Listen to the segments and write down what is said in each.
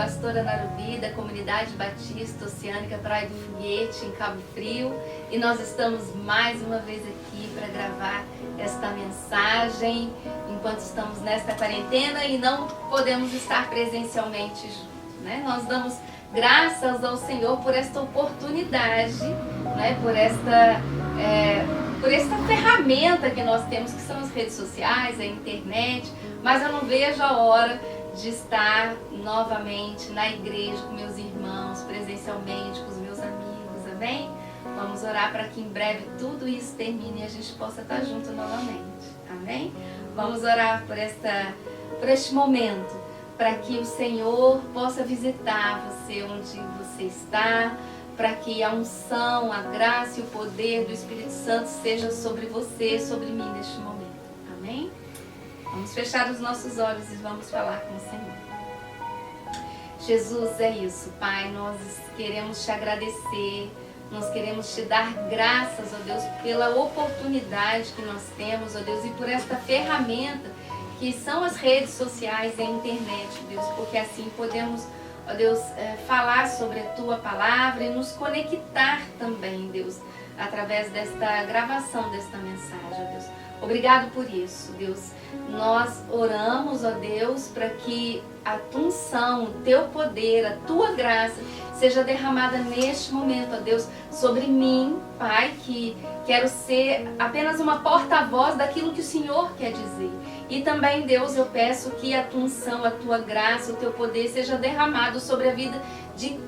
pastora Narubi, da Comunidade Batista Oceânica Praia do Foguete, em Cabo Frio, e nós estamos mais uma vez aqui para gravar esta mensagem, enquanto estamos nesta quarentena e não podemos estar presencialmente juntos, né? Nós damos graças ao Senhor por esta oportunidade, né? Por esta ferramenta que nós temos, que são as redes sociais, a internet, mas eu não vejo a hora de estar novamente na igreja com meus irmãos, presencialmente com os meus amigos, amém? Vamos orar para que em breve tudo isso termine e a gente possa estar junto novamente, amém? Vamos orar por este momento, para que o Senhor possa visitar você onde você está, para que a unção, a graça e o poder do Espírito Santo seja sobre você, sobre mim neste momento, amém? Vamos fechar os nossos olhos e vamos falar com o Senhor. Jesus, é isso, Pai, nós queremos te agradecer, nós queremos te dar graças, ó Deus, pela oportunidade que nós temos, ó Deus, e por esta ferramenta que são as redes sociais e a internet, Deus, porque assim podemos, ó Deus, falar sobre a Tua Palavra e nos conectar também, Deus, através desta gravação desta mensagem, ó Deus. Obrigado por isso, Deus. Nós oramos, ó Deus, para que a Tua unção, o Teu poder, a Tua graça seja derramada neste momento, ó Deus, sobre mim, Pai, que quero ser apenas uma porta-voz daquilo que o Senhor quer dizer. E também, Deus, eu peço que a Tua unção, a Tua graça, o Teu poder seja derramado sobre a vida de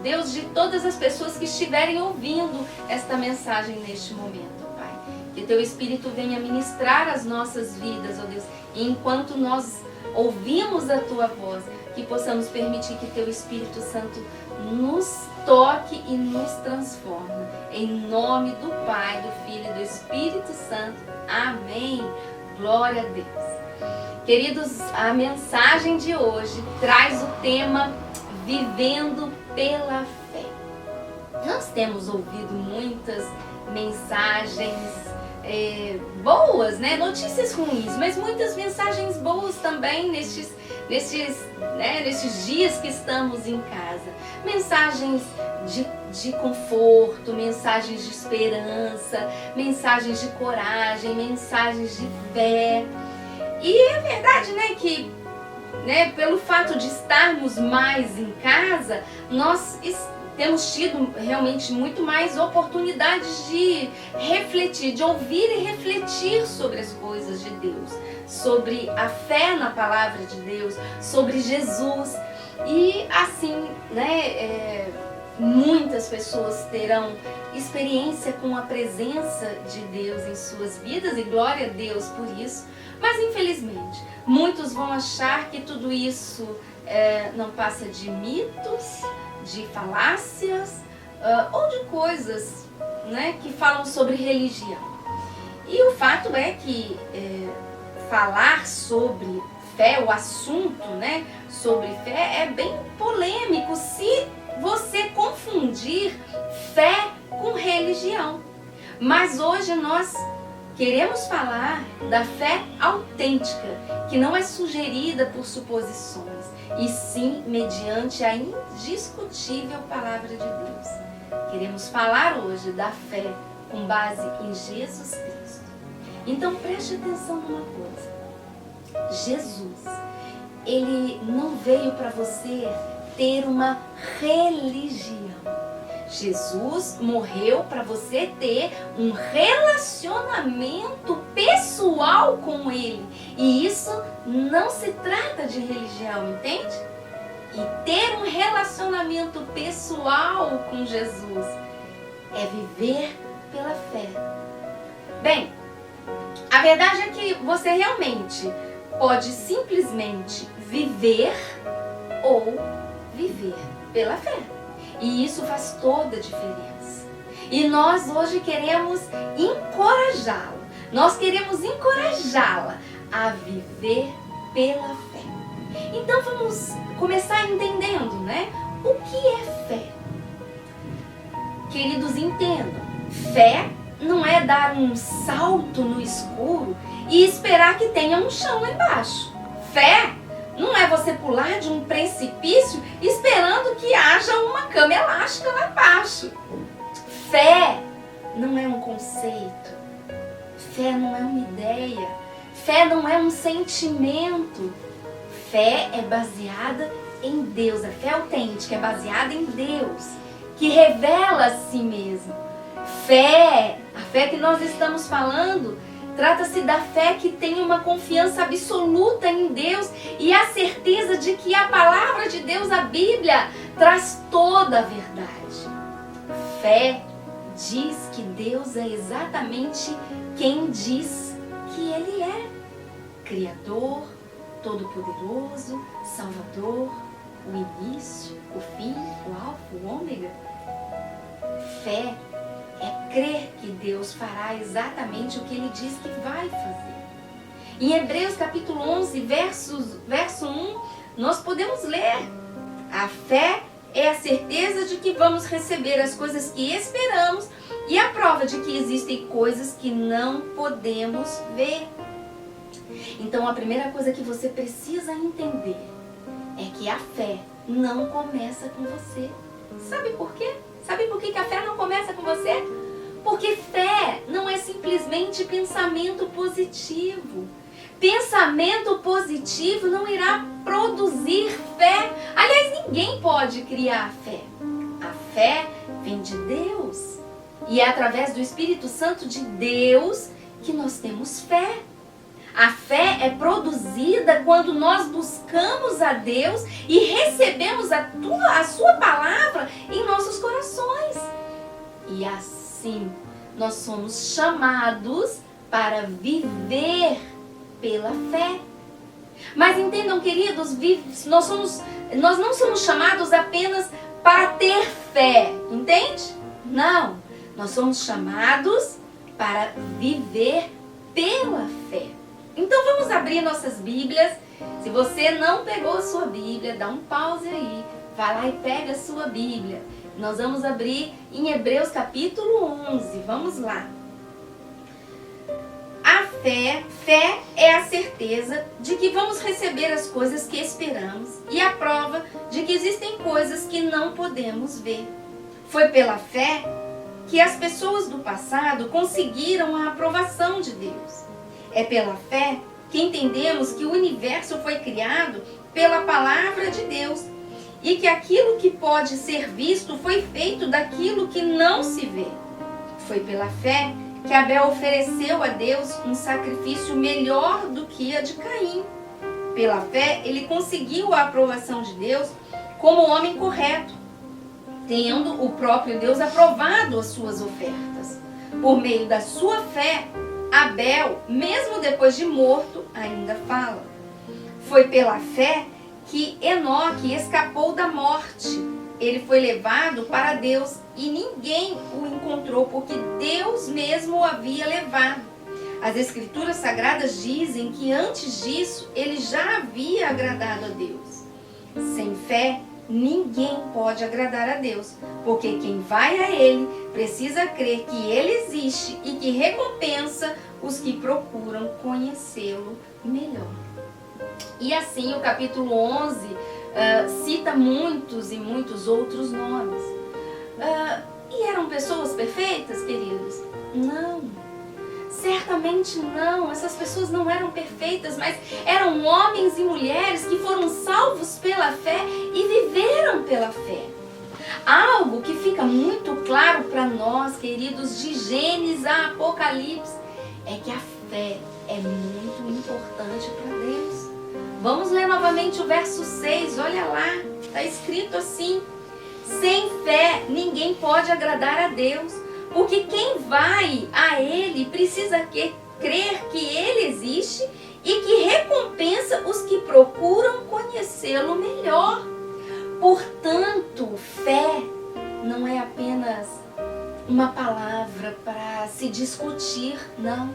Deus, de todas as pessoas que estiverem ouvindo esta mensagem neste momento, Pai. Que Teu Espírito venha ministrar as nossas vidas, ó Deus, e enquanto nós ouvimos a Tua voz, que possamos permitir que Teu Espírito Santo nos toque e nos transforme. Em nome do Pai, do Filho e do Espírito Santo. Amém. Glória a Deus. Queridos, a mensagem de hoje traz o tema Vivendo pela Fé. Nós temos ouvido muitas mensagens boas, né? Notícias ruins, mas muitas mensagens boas também nestes dias que estamos em casa. Mensagens de conforto, mensagens de esperança, mensagens de coragem, mensagens de fé. E é verdade, né, que pelo fato de estarmos mais em casa, nós temos tido realmente muito mais oportunidades de refletir, de ouvir e refletir sobre as coisas de Deus, sobre a fé na palavra de Deus, sobre Jesus. E assim, muitas pessoas terão experiência com a presença de Deus em suas vidas, e glória a Deus por isso. Mas infelizmente, muitos vão achar que tudo isso não passa de mitos, de falácias ou de coisas que falam sobre religião. E o fato é que falar sobre fé, o assunto sobre fé é bem polêmico se você confundir fé com religião. Mas hoje nós queremos falar da fé autêntica, que não é sugerida por suposições, e sim mediante a indiscutível palavra de Deus. Queremos falar hoje da fé com base em Jesus Cristo. Então preste atenção numa coisa. Jesus, Ele não veio para você ter uma religião. Jesus morreu para você ter um relacionamento pessoal com Ele. E isso não se trata de religião, entende? E ter um relacionamento pessoal com Jesus é viver pela fé. Bem, a verdade é que você realmente pode simplesmente viver ou viver pela fé. E isso faz toda a diferença. E nós hoje queremos encorajá-la. Nós queremos encorajá-la a viver pela fé. Então vamos começar entendendo, o que é fé. Queridos, entendam. Fé não é dar um salto no escuro e esperar que tenha um chão lá embaixo. Fé Não é você pular de um precipício esperando que haja uma cama elástica lá embaixo. Fé não é um conceito. Fé não é uma ideia. Fé não é um sentimento. Fé é baseada em Deus. A fé autêntica é baseada em Deus, que revela a si mesmo. A fé que nós estamos falando, trata-se da fé que tem uma confiança absoluta em Deus e a certeza de que a palavra de Deus, a Bíblia, traz toda a verdade. Fé diz que Deus é exatamente quem diz que Ele é. Criador, Todo-Poderoso, Salvador, o início, o fim, o alfa, o ômega. Fé é crer que Deus fará exatamente o que Ele diz que vai fazer. Em Hebreus capítulo 11, verso 1, nós podemos ler: a fé é a certeza de que vamos receber as coisas que esperamos e a prova de que existem coisas que não podemos ver. Então a primeira coisa que você precisa entender é que a fé não começa com você. Sabe por quê? Sabe por que a fé não começa com você? Porque fé não é simplesmente pensamento positivo. Pensamento positivo não irá produzir fé. Aliás, ninguém pode criar fé. A fé vem de Deus. E é através do Espírito Santo de Deus que nós temos fé. A fé é produzida quando nós buscamos a Deus e recebemos a sua palavra em nossos corações. E assim nós somos chamados para viver pela fé. Mas entendam, queridos, nós não somos chamados apenas para ter fé, entende? Não, nós somos chamados para viver pela fé. Então vamos abrir nossas Bíblias. Se você não pegou a sua Bíblia, dá um pause aí, vai lá e pega a sua Bíblia. Nós vamos abrir em Hebreus capítulo 11, vamos lá. A fé é a certeza de que vamos receber as coisas que esperamos e a prova de que existem coisas que não podemos ver. Foi pela fé que as pessoas do passado conseguiram a aprovação de Deus. É pela fé que entendemos que o universo foi criado pela palavra de Deus e que aquilo que pode ser visto foi feito daquilo que não se vê. Foi pela fé que Abel ofereceu a Deus um sacrifício melhor do que a de Caim. Pela fé, ele conseguiu a aprovação de Deus como homem correto, tendo o próprio Deus aprovado as suas ofertas. Por meio da sua fé, Abel, mesmo depois de morto, ainda fala. Foi pela fé que Enoque escapou da morte. Ele foi levado para Deus e ninguém o encontrou, porque Deus mesmo o havia levado. As Escrituras Sagradas dizem que antes disso ele já havia agradado a Deus. Sem fé, ninguém pode agradar a Deus, porque quem vai a Ele precisa crer que Ele existe e que recompensa os que procuram conhecê-lo melhor. E assim o capítulo 11 cita muitos e muitos outros nomes. E eram pessoas perfeitas, queridos? Não. Certamente não, essas pessoas não eram perfeitas, mas eram homens e mulheres que foram salvos pela fé e viveram pela fé. Algo que fica muito claro para nós, queridos, de Gênesis a Apocalipse, é que a fé é muito importante para Deus. Vamos ler novamente o verso 6, olha lá, está escrito assim: sem fé ninguém pode agradar a Deus, porque quem vai a Ele precisa crer que Ele existe e que recompensa os que procuram conhecê-lo melhor. Portanto, fé não é apenas uma palavra para se discutir, não.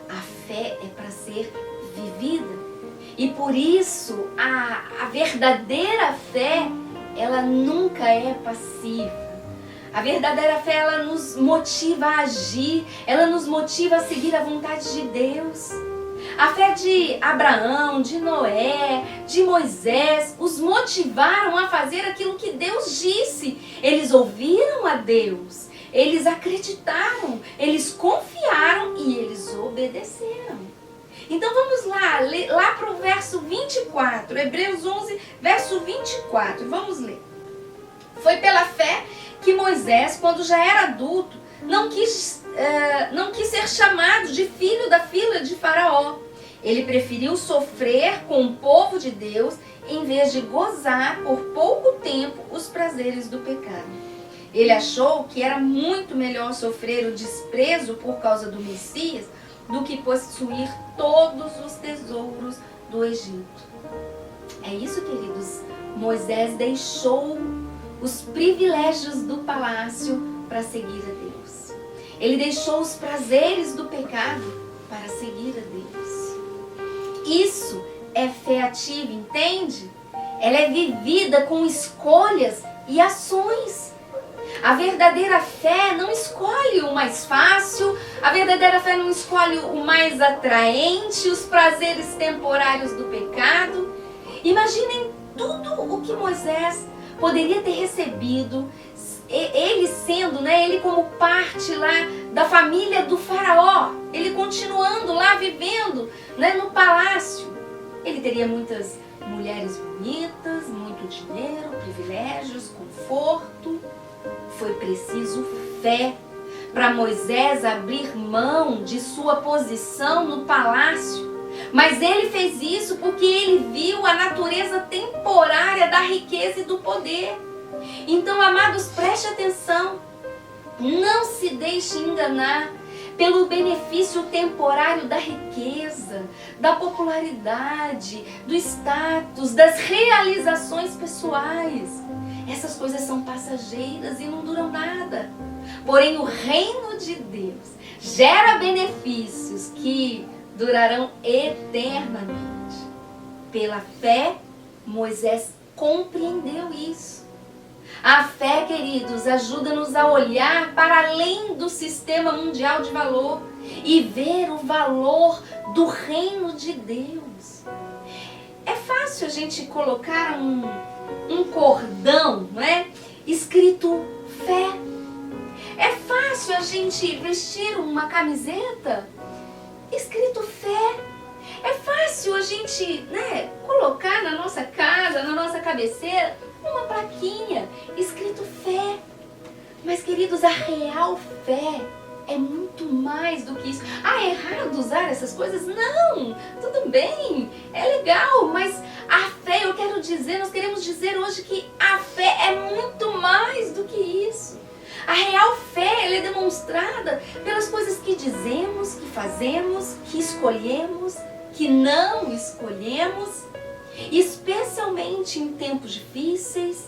A fé é para ser vivida. E por isso, a verdadeira fé, ela nunca é passiva. A verdadeira fé, ela nos motiva a agir, ela nos motiva a seguir a vontade de Deus. A fé de Abraão, de Noé, de Moisés, os motivaram a fazer aquilo que Deus disse. Eles ouviram a Deus, eles acreditaram, eles confiaram e eles obedeceram. Então vamos lá para o verso 24, Hebreus 11, verso 24, vamos ler. Foi pela fé que Moisés, quando já era adulto, não quis ser chamado de filho da filha de Faraó. Ele preferiu sofrer com o povo de Deus em vez de gozar por pouco tempo os prazeres do pecado. Ele achou que era muito melhor sofrer o desprezo por causa do Messias do que possuir todos os tesouros do Egito. É isso, queridos. Moisés deixou os privilégios do palácio para seguir a Deus. Ele deixou os prazeres do pecado para seguir a Deus. Isso é fé ativa, entende? Ela é vivida com escolhas e ações. A verdadeira fé não escolhe o mais fácil, a verdadeira fé não escolhe o mais atraente, os prazeres temporários do pecado. Imaginem tudo o que Moisés poderia ter recebido, ele sendo, ele como parte lá da família do faraó, ele continuando lá vivendo, no palácio. Ele teria muitas mulheres bonitas, muito dinheiro, privilégios, conforto. Foi preciso fé para Moisés abrir mão de sua posição no palácio. Mas ele fez isso porque ele viu a natureza temporária da riqueza e do poder. Então, amados, preste atenção. Não se deixe enganar pelo benefício temporário da riqueza, da popularidade, do status, das realizações pessoais. Essas coisas são passageiras e não duram nada. Porém, o reino de Deus gera benefícios que durarão eternamente. Pela fé, Moisés compreendeu isso. A fé, queridos, ajuda-nos a olhar para além do sistema mundial de valor e ver o valor do reino de Deus. É fácil a gente colocar um cordão, escrito fé. É fácil a gente vestir uma camiseta escrito fé. É fácil a gente, colocar na nossa casa, na nossa cabeceira, uma plaquinha escrito fé. Mas, queridos, a real fé é muito mais do que isso. É errado usar essas coisas? Não, tudo bem, é legal, mas a fé, nós queremos dizer hoje que a fé é muito mais do que isso. A real fé, ela é demonstrada pelas coisas que dizemos, que fazemos, que escolhemos, que não escolhemos, especialmente em tempos difíceis,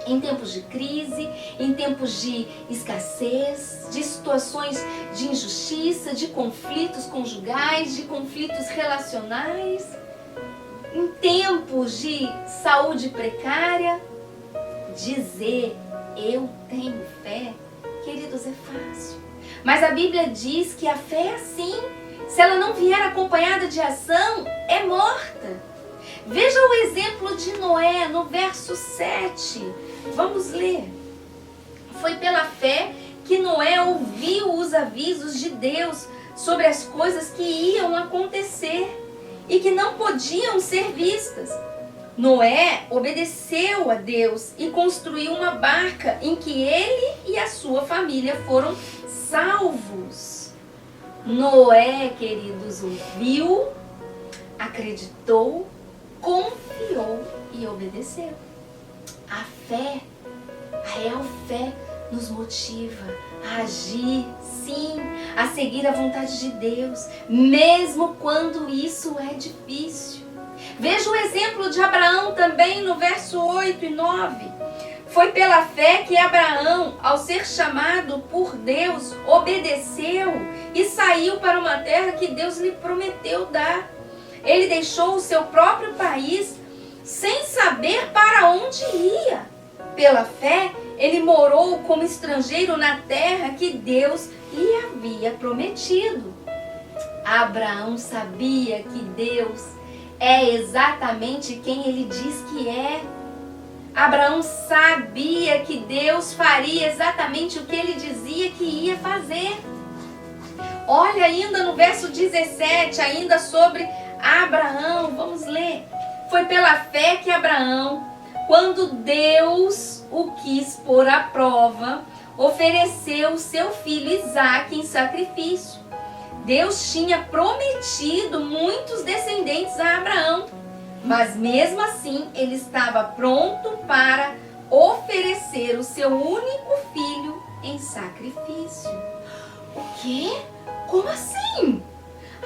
em tempos de crise, em tempos de escassez, de situações de injustiça, de conflitos conjugais, de conflitos relacionais, em tempos de saúde precária. Dizer eu tenho fé, queridos, é fácil. Mas a Bíblia diz que a fé é assim. Se ela não vier acompanhada de ação, é morta. Veja o exemplo de Noé no verso 7. Vamos ler. Foi pela fé que Noé ouviu os avisos de Deus sobre as coisas que iam acontecer e que não podiam ser vistas. Noé obedeceu a Deus e construiu uma barca em que ele e a sua família foram salvos. Noé, queridos, ouviu, acreditou, confiou e obedeceu. A fé, a real fé, nos motiva a agir, sim, a seguir a vontade de Deus, mesmo quando isso é difícil. Veja o exemplo de Abraão também no verso 8 e 9. Foi pela fé que Abraão, ao ser chamado por Deus, obedeceu e saiu para uma terra que Deus lhe prometeu dar. Ele deixou o seu próprio país sem saber para onde ia. Pela fé, ele morou como estrangeiro na terra que Deus lhe havia prometido. Abraão sabia que Deus é exatamente quem ele diz que é. Abraão sabia que Deus faria exatamente o que ele dizia que ia fazer. Olha ainda no verso 17, ainda sobre Abraão, vamos ler. Foi pela fé que Abraão, quando Deus o quis pôr à prova, ofereceu o seu filho Isaque em sacrifício. Deus tinha prometido muitos descendentes a Abraão, mas mesmo assim ele estava pronto para oferecer o seu único filho em sacrifício. O quê? Como assim?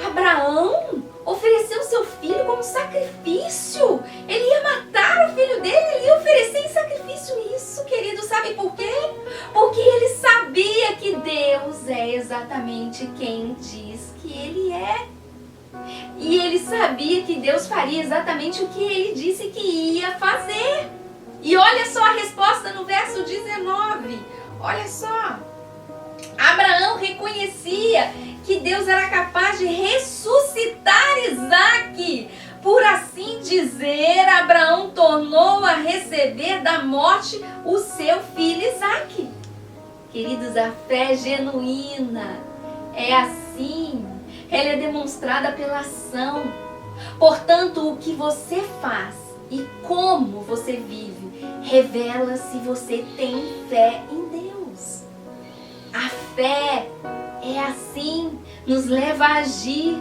Abraão ofereceu seu filho como sacrifício? Ele ia matar o filho dele, ele ia oferecer em sacrifício isso, querido. Sabe por quê? Porque ele sabia que Deus é exatamente quem diz que ele é. E ele sabia que Deus faria exatamente o que ele disse que ia fazer. E olha só a resposta no verso 19. Olha só. Abraão reconhecia que Deus era capaz de ressuscitar Isaque. Por assim dizer, Abraão tornou a receber da morte o seu filho Isaque. Queridos, a fé genuína é assim. Ela é demonstrada pela ação. Portanto, o que você faz e como você vive revela se você tem fé em Deus. A fé é assim, nos leva a agir,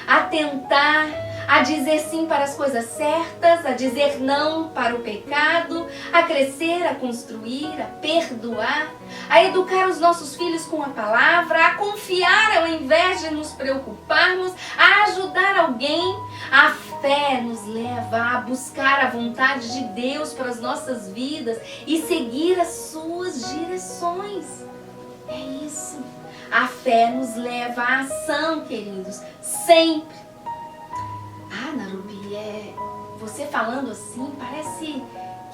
a tentar, a dizer sim para as coisas certas, a dizer não para o pecado, a crescer, a construir, a perdoar, a educar os nossos filhos com a palavra, a confiar ao invés de nos preocuparmos, a ajudar alguém. A fé nos leva a buscar a vontade de Deus para as nossas vidas e seguir as suas direções. É isso. A fé nos leva à ação, queridos, sempre. Narubi, você falando assim, parece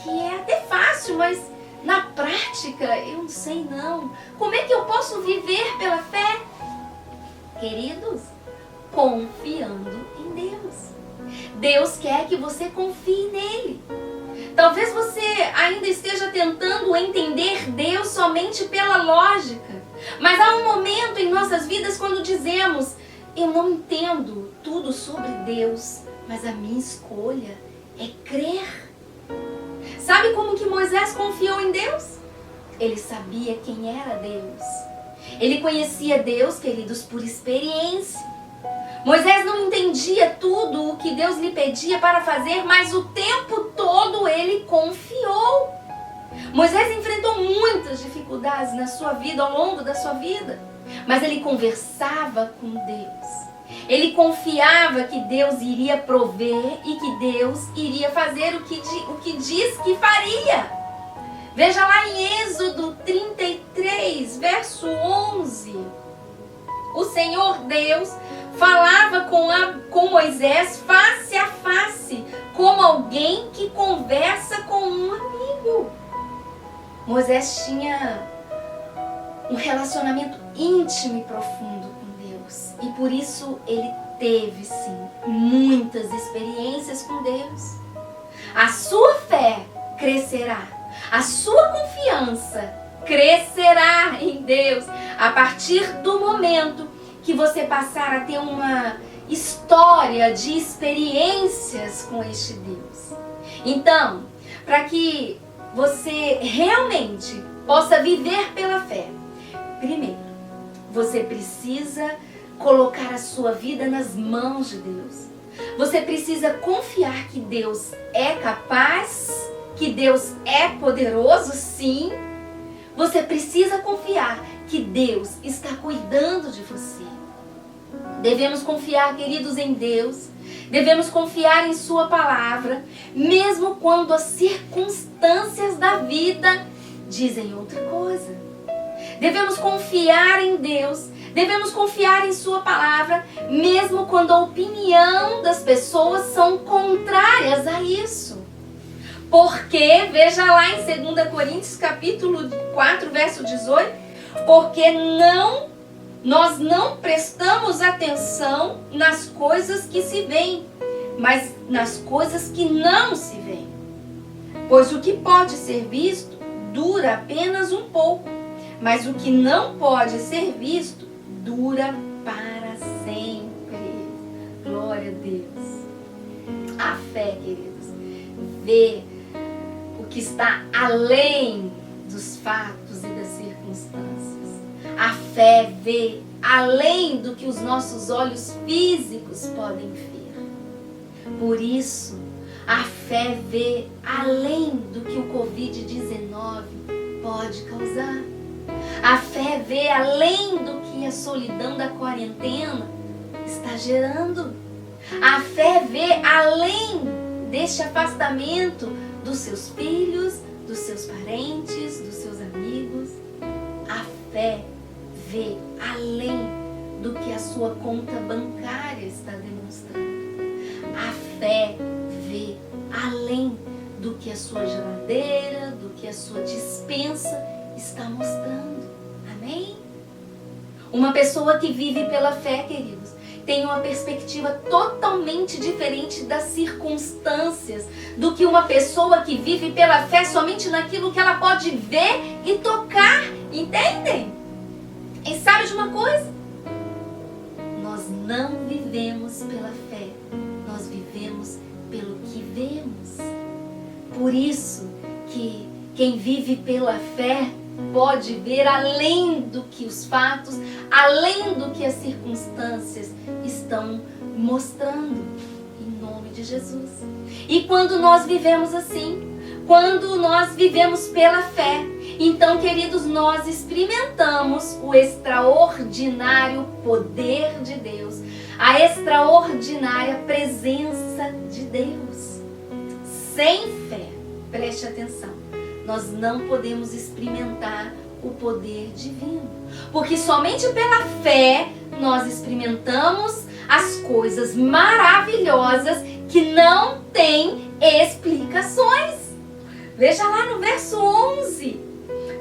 que é até fácil, mas na prática eu não sei não. Como é que eu posso viver pela fé? Queridos, confiando em Deus. Deus quer que você confie nele. Talvez você ainda esteja tentando entender Deus somente pela lógica. Mas há um momento em nossas vidas quando dizemos: eu não entendo tudo sobre Deus, mas a minha escolha é crer. Sabe como que Moisés confiou em Deus? Ele sabia quem era Deus. Ele conhecia Deus, queridos, por experiência. Moisés não entendia tudo o que Deus lhe pedia para fazer, mas o tempo todo ele confiou. Moisés enfrentou muitas dificuldades na sua vida, ao longo da sua vida, mas ele conversava com Deus. Ele confiava que Deus iria prover e que Deus iria fazer o que diz que faria. Veja lá em Êxodo 33, verso 11. O Senhor Deus falava com Moisés face a face, como alguém que conversa com um amigo. Moisés tinha um relacionamento íntimo e profundo com Deus. E por isso ele teve, sim, muitas experiências com Deus. A sua fé crescerá. A sua confiança crescerá em Deus a partir do momento que você passar a ter uma história de experiências com este Deus. Então, para que você realmente possa viver pela fé, primeiro, você precisa colocar a sua vida nas mãos de Deus. Você precisa confiar que Deus é capaz, que Deus é poderoso, sim. Você precisa confiar que Deus está cuidando de você. Devemos confiar, queridos, em Deus. Devemos confiar em sua palavra, mesmo quando as circunstâncias da vida dizem outra coisa. Devemos confiar em Deus, devemos confiar em sua palavra, mesmo quando a opinião das pessoas são contrárias a isso. Porque, veja lá em 2 Coríntios capítulo 4, verso 18, porque não nós não prestamos atenção nas coisas que se veem, mas nas coisas que não se veem. Pois o que pode ser visto dura apenas um pouco, mas o que não pode ser visto dura para sempre. Glória a Deus. A fé, queridos, vê o que está além dos fatos e das circunstâncias. A fé vê além do que os nossos olhos físicos podem ver. Por isso, a fé vê além do que o Covid-19 pode causar. A fé vê além do que a solidão da quarentena está gerando. A fé vê além deste afastamento dos seus filhos, dos seus parentes, dos seus amigos. A fé vê além do que a sua conta bancária está demonstrando. A fé vê além do que a sua geladeira, do que a sua despensa está mostrando. Amém? Uma pessoa que vive pela fé, queridos, tem uma perspectiva totalmente diferente das circunstâncias do que uma pessoa que vive pela fé somente naquilo que ela pode ver e tocar. Entendem? E sabe de uma coisa? Nós não vivemos pela fé, nós vivemos pelo que vemos. Por isso que quem vive pela fé pode ver além do que os fatos, além do que as circunstâncias estão mostrando, em nome de Jesus. E quando nós vivemos assim, quando nós vivemos pela fé, então, queridos, nós experimentamos o extraordinário poder de Deus, a extraordinária presença de Deus. Sem fé, preste atenção, nós não podemos experimentar o poder divino. Porque somente pela fé nós experimentamos as coisas maravilhosas que não têm explicações. Veja lá no verso 11.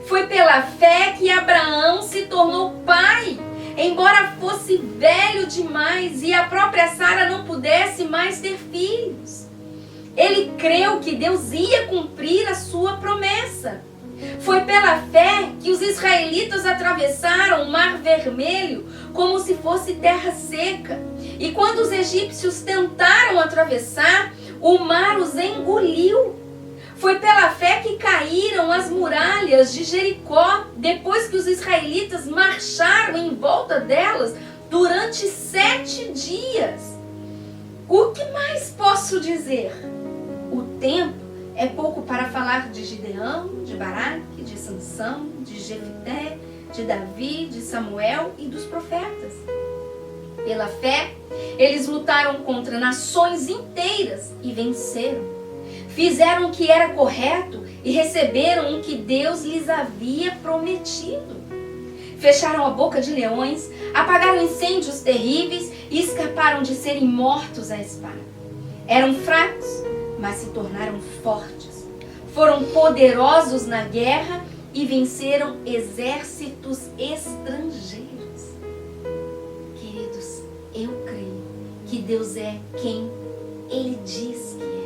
Foi pela fé que Abraão se tornou pai, embora fosse velho demais e a própria Sara não pudesse mais ter filhos. Ele creu que Deus ia cumprir a sua promessa. Foi pela fé que os israelitas atravessaram o Mar Vermelho como se fosse terra seca. E quando os egípcios tentaram atravessar, o mar os engoliu. Foi pela fé que caíram as muralhas de Jericó, depois que os israelitas marcharam em volta delas durante 7 dias. O que mais posso dizer? O tempo é pouco para falar de Gideão, de Baraque, de Sansão, de Jefté, de Davi, de Samuel e dos profetas. Pela fé, eles lutaram contra nações inteiras e venceram. Fizeram o que era correto e receberam o que Deus lhes havia prometido. Fecharam a boca de leões, apagaram incêndios terríveis e escaparam de serem mortos à espada. Eram fracos, mas se tornaram fortes. Foram poderosos na guerra e venceram exércitos estrangeiros. Queridos, eu creio que Deus é quem Ele diz que é.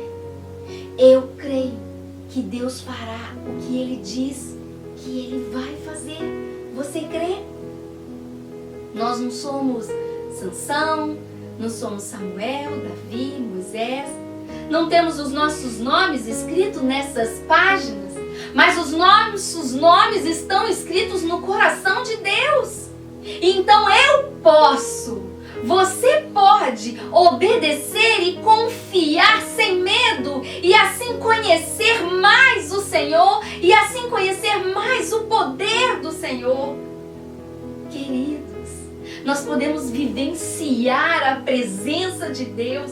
Eu creio que Deus fará o que Ele diz que Ele vai fazer. Você crê? Nós não somos Sansão, não somos Samuel, Davi, Moisés. Não temos os nossos nomes escritos nessas páginas, mas os nomes estão escritos no coração de Deus. Então eu posso, você pode obedecer e confiar sem medo e assim conhecer mais o Senhor e assim conhecer mais o poder do Senhor. Queridos, nós podemos vivenciar a presença de Deus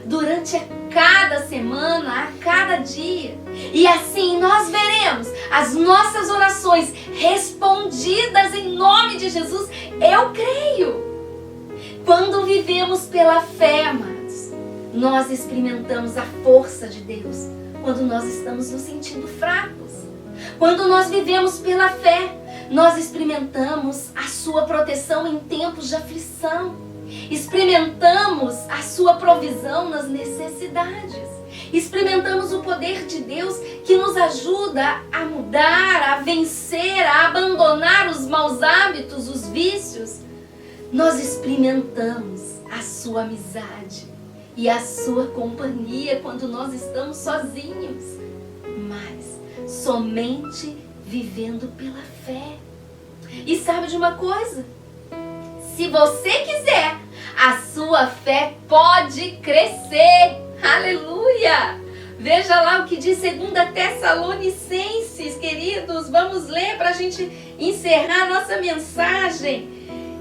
durante cada semana, a cada dia. E assim nós veremos as nossas orações respondidas em nome de Jesus. Eu creio. Quando vivemos pela fé, amados, nós experimentamos a força de Deus quando nós estamos nos sentindo fracos. Quando nós vivemos pela fé, nós experimentamos a sua proteção em tempos de aflição. Experimentamos a sua provisão nas necessidades. Experimentamos o poder de Deus que nos ajuda a mudar, a vencer, a abandonar os maus hábitos, os vícios. Nós experimentamos a sua amizade e a sua companhia quando nós estamos sozinhos, mas somente vivendo pela fé. E sabe de uma coisa? Se você quiser, a sua fé pode crescer. Aleluia! Veja lá o que diz 2 Tessalonicenses, queridos. Vamos ler para a gente encerrar a nossa mensagem.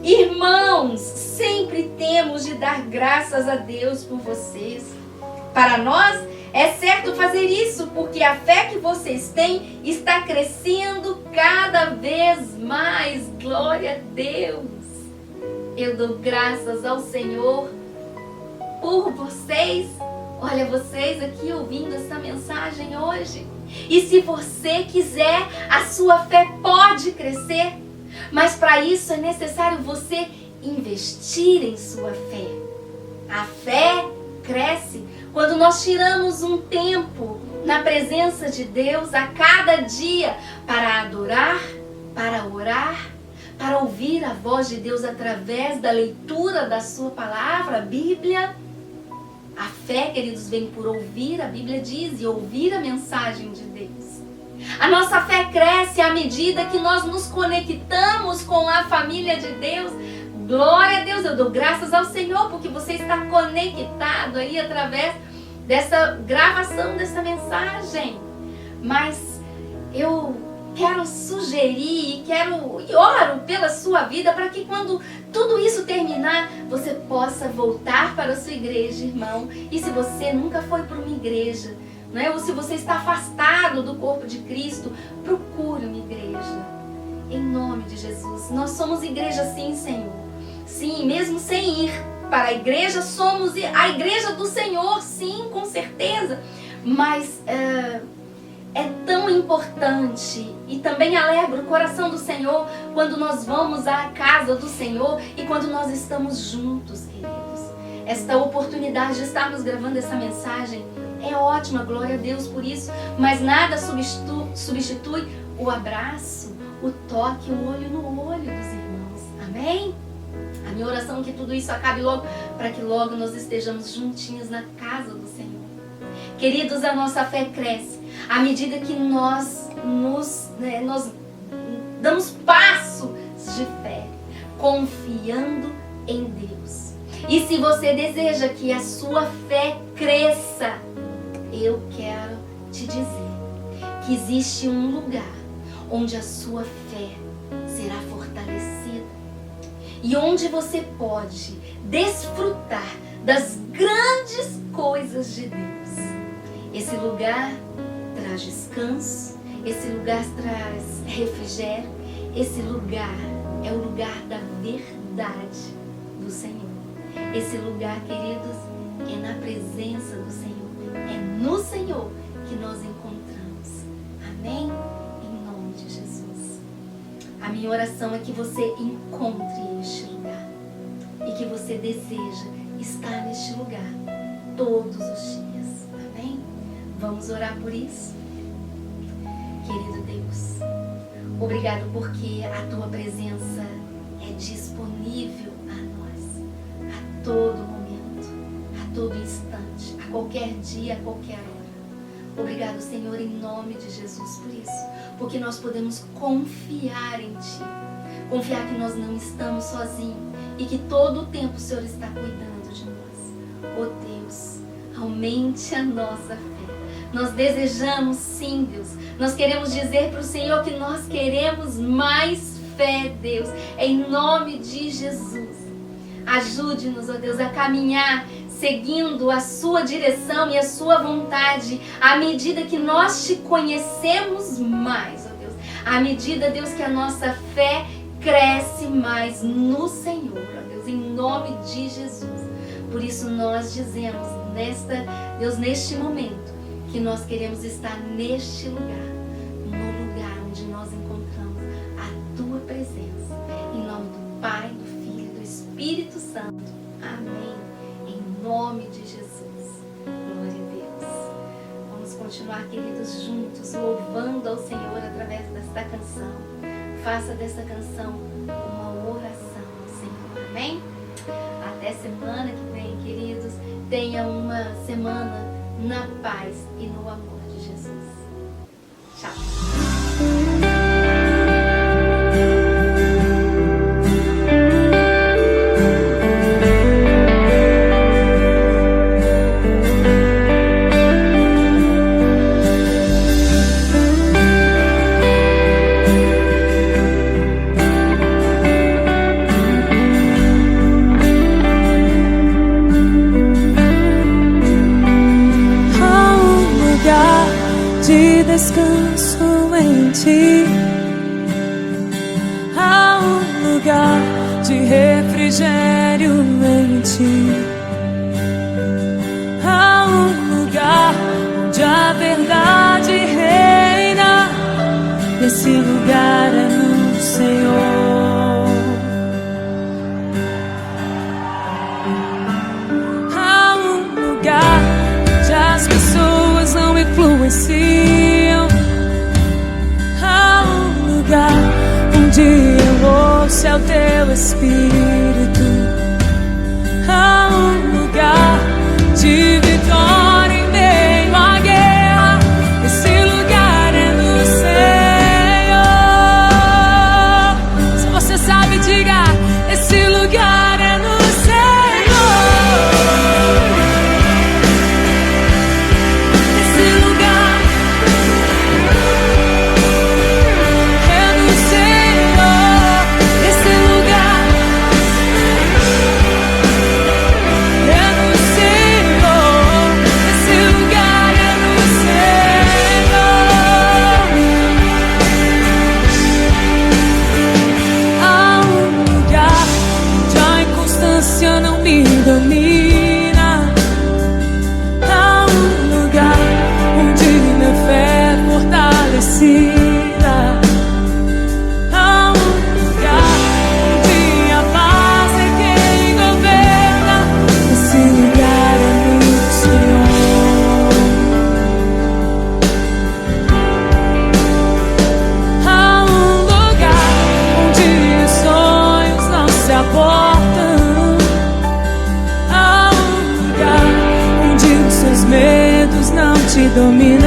Irmãos, sempre temos de dar graças a Deus por vocês. Para nós é certo fazer isso, porque a fé que vocês têm está crescendo cada vez mais. Glória a Deus! Eu dou graças ao Senhor por vocês. Olha, vocês aqui ouvindo essa mensagem hoje. E se você quiser, a sua fé pode crescer. Mas para isso é necessário você investir em sua fé. A fé cresce quando nós tiramos um tempo na presença de Deus a cada dia para adorar, para orar, para ouvir a voz de Deus através da leitura da sua palavra, a Bíblia. A fé, queridos, vem por ouvir, a Bíblia diz, e ouvir a mensagem de Deus. A nossa fé cresce à medida que nós nos conectamos com a família de Deus. Glória a Deus, eu dou graças ao Senhor porque você está conectado aí através dessa gravação dessa mensagem. Mas eu quero sugerir e oro pela sua vida para que quando tudo isso terminar, você possa voltar para a sua igreja, irmão. E se você nunca foi para uma igreja, né? Ou se você está afastado do corpo de Cristo, procure uma igreja. Em nome de Jesus. Nós somos igreja sim, Senhor. Sim, mesmo sem ir para a igreja, somos a igreja do Senhor, sim, com certeza. Mas é tão importante e também alegra o coração do Senhor quando nós vamos à casa do Senhor e quando nós estamos juntos, queridos. Esta oportunidade de estarmos gravando essa mensagem é ótima, glória a Deus por isso, mas nada substitui o abraço, o toque, o olho no olho dos irmãos. Amém? A minha oração é que tudo isso acabe logo, para que logo nós estejamos juntinhos na casa do Senhor. Queridos, a nossa fé cresce à medida que nós damos passos de fé, confiando em Deus. E se você deseja que a sua fé cresça, eu quero te dizer que existe um lugar onde a sua fé será fortalecida e onde você pode desfrutar das grandes coisas de Deus. Esse lugar traz descanso, esse lugar traz refrigério, esse lugar é o lugar da verdade do Senhor. Esse lugar, queridos, é na presença do Senhor, é no Senhor que nós encontramos. Amém? Em nome de Jesus. A minha oração é que você encontre este lugar e que você deseja estar neste lugar todos os dias. Amém? Vamos orar por isso? Querido Deus, obrigado porque a Tua presença é disponível a nós, a todo momento, a todo instante, a qualquer dia, a qualquer hora. Obrigado, Senhor, em nome de Jesus por isso, porque nós podemos confiar em Ti, confiar que nós não estamos sozinhos e que todo o tempo o Senhor está cuidando de nós. Oh Deus, aumente a nossa fé. Nós desejamos sim, Deus. Nós queremos dizer para o Senhor que nós queremos mais fé, Deus. Em nome de Jesus. Ajude-nos, ó Deus, a caminhar seguindo a Sua direção e a Sua vontade, à medida que nós Te conhecemos mais, ó Deus. À medida, Deus, que a nossa fé cresce mais no Senhor, ó Deus, em nome de Jesus. Por isso nós dizemos, Deus, neste momento, que nós queremos estar neste lugar, no lugar onde nós encontramos a continuar, queridos, juntos, louvando ao Senhor através desta canção. Faça dessa canção uma oração ao Senhor, amém? Até semana que vem, queridos. Tenha uma semana na paz e no amor de Jesus. Tchau! Descanso em ti, há um lugar de refrigério em ti, há um lugar onde a verdade reina. Esse lugar é no Senhor. Há um lugar onde as pessoas não influenciam, onde eu ouço é o teu Espírito. Há um lugar de vitória em meio à guerra. Esse lugar é no Senhor. Se você sabe, diga: esse lugar é no Senhor. Esse lugar não me domina. Há um lugar onde minha fé é fortalecida. Há um lugar onde a paz é quem governa. Esse lugar é no Senhor. Há um lugar onde os sonhos não se abortam. Medos não te dominam.